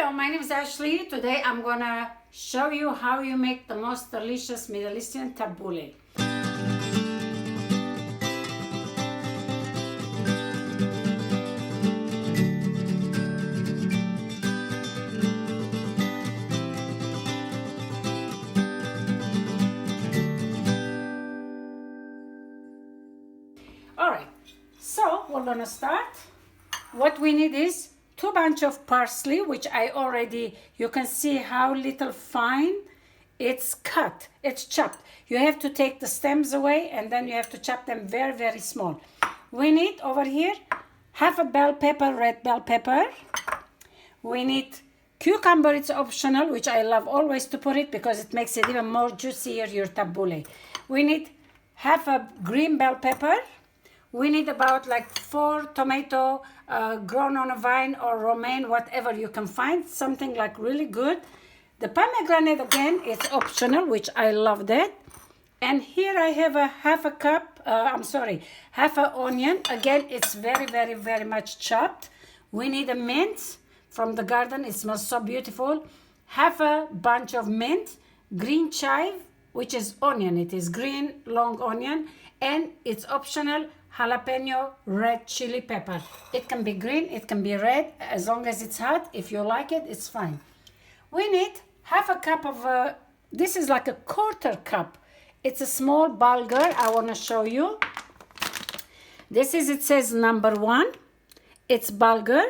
Hello, my name is Ashley. Today I'm gonna show you how you make the most delicious Middle Eastern tabouleh. Alright, so we're gonna start. What we need is 2 bunches of parsley, which I already, you can see how little fine it's cut, it's chopped. You have to take the stems away and then you have to chop them very, very small. We need over here half a bell pepper, red bell pepper. We need cucumber, it's optional, which I love always to put it because it makes it even more juicier, your tabouleh. We need half a green bell pepper. We need about like 4 tomato grown on a vine or romaine, whatever you can find, something like really good. The pomegranate, again, it's optional, which I love that. And here I have a half an onion. Again, it's very, very, very much chopped. We need a mint from the garden. It smells so beautiful. Half a bunch of mint, green chive, which is onion. It is green, long onion, and it's optional, jalapeno red chili pepper. It can be green, it can be red, as long as it's hot. If you like it, it's fine. We need half a cup of, this is like a quarter cup. It's a small bulgur. I want to show you. This is, it says number 1. It's bulgur,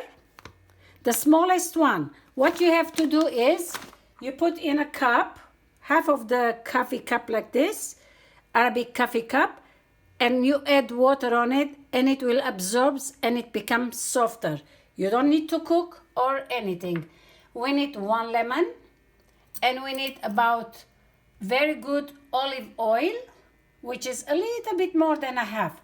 the smallest one. What you have to do is, you put in a cup, half of the coffee cup like this, Arabic coffee cup, and you add water on it and it will absorb and it becomes softer. You don't need to cook or anything. We need 1 lemon and we need about very good olive oil, which is a little bit more than a half.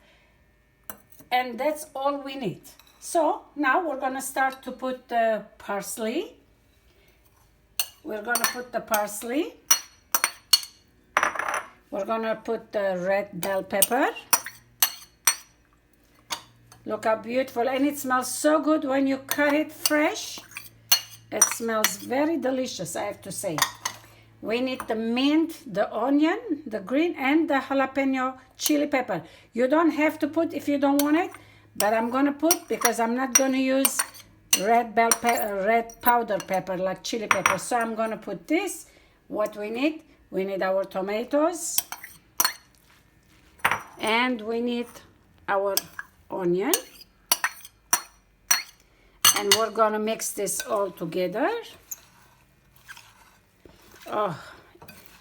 And that's all we need. So now we're gonna start to put the parsley. We're gonna put the parsley. We're gonna put the red bell pepper. Look how beautiful, and it smells so good when you cut it fresh. It smells very delicious, I have to say. We need the mint, the onion, the green, and the jalapeno chili pepper. You don't have to put if you don't want it, but I'm gonna put because I'm not gonna use red powder pepper like chili pepper. So I'm gonna put this. What we need our tomatoes, and we need our onion, and we're gonna mix this all together.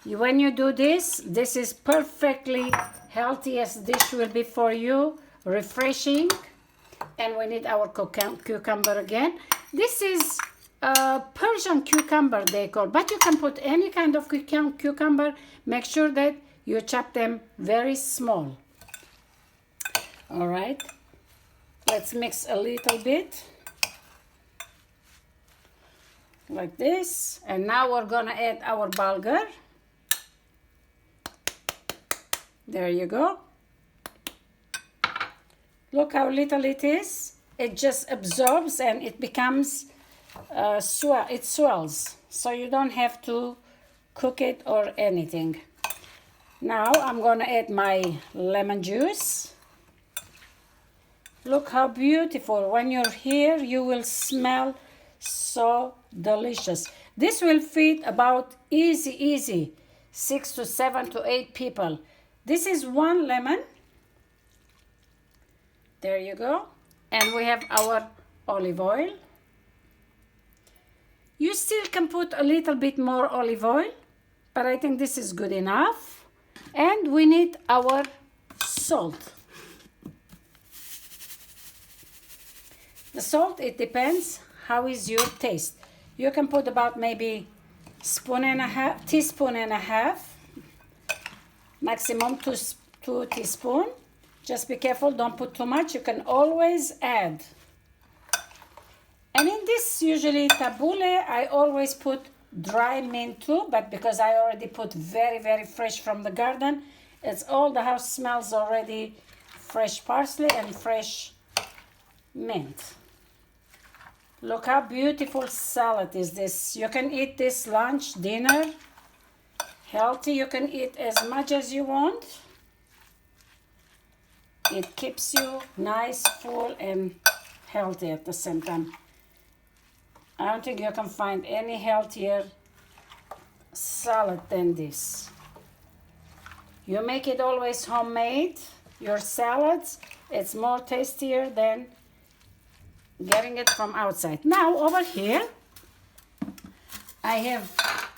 When you do this, this is perfectly healthiest dish will be for you, refreshing. And we need our cucumber again. This is Persian cucumber they call, but you can put any kind of cucumber. Make sure that you chop them very small. All right, let's mix a little bit like this, and now we're gonna add our bulgur. There you go. Look how little it is. It just absorbs and it becomes it swells, so you don't have to cook it or anything. Now I'm gonna add my lemon juice. Look how beautiful. When you're here, you will smell so delicious. This will feed about easy 6 to 7 to 8 people. This is 1 lemon. There you go. And we have our olive oil. You still can put a little bit more olive oil, but I think this is good enough. And we need our salt. The salt, it depends how is your taste. You can put about maybe teaspoon and a half, maximum 2 teaspoons. Just be careful, don't put too much. You can always add. And in this, usually tabouleh, I always put dry mint too, but because I already put very, very fresh from the garden, it's all the house smells already fresh parsley and fresh mint. Look how beautiful salad is this. You can eat this lunch, dinner. Healthy, you can eat as much as you want. It keeps you nice, full, and healthy at the same time. I don't think you can find any healthier salad than this. You make it always homemade, your salads. It's more tastier than getting it from outside. Now over here, I have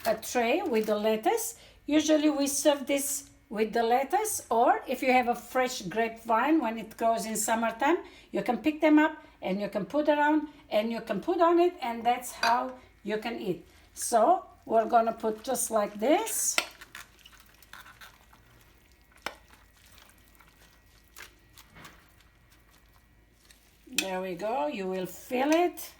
a tray with the lettuce. Usually we serve this with the lettuce, or if you have a fresh grapevine when it grows in summertime, you can pick them up and you can put around and you can put on it, and that's how you can eat. So we're gonna put just like this. There we go. You will fill it.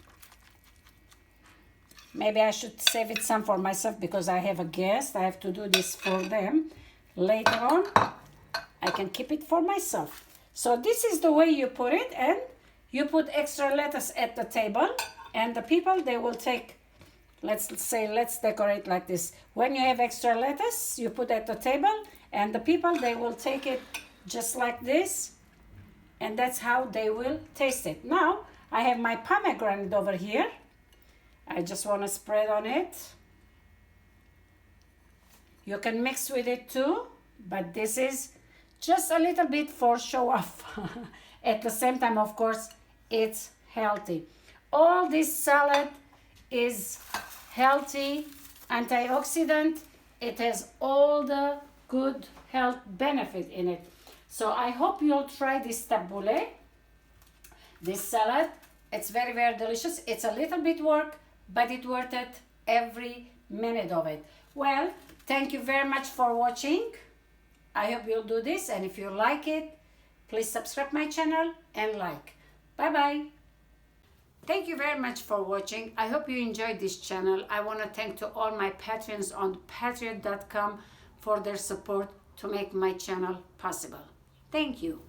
Maybe I should save it some for myself because I have a guest. I have to do this for them. Later on, I can keep it for myself. So this is the way you put it, and you put extra lettuce at the table, and the people, they will take, let's decorate like this. When you have extra lettuce, you put at the table, and the people, they will take it just like this, and that's how they will taste it. Now, I have my pomegranate over here. I just want to spread on it. You can mix with it too, but this is just a little bit for show off. At the same time, of course, it's healthy. All this salad is healthy, antioxidant. It has all the good health benefit in it. So I hope you'll try this tabouleh, this salad. It's very, very delicious. It's a little bit work, but it's worth it every minute of it. Well, thank you very much for watching. I hope you'll do this, and if you like it, please subscribe my channel and like. Bye-bye. Thank you very much for watching. I hope you enjoyed this channel. I want to thank to all my patrons on patreon.com for their support to make my channel possible. Thank you.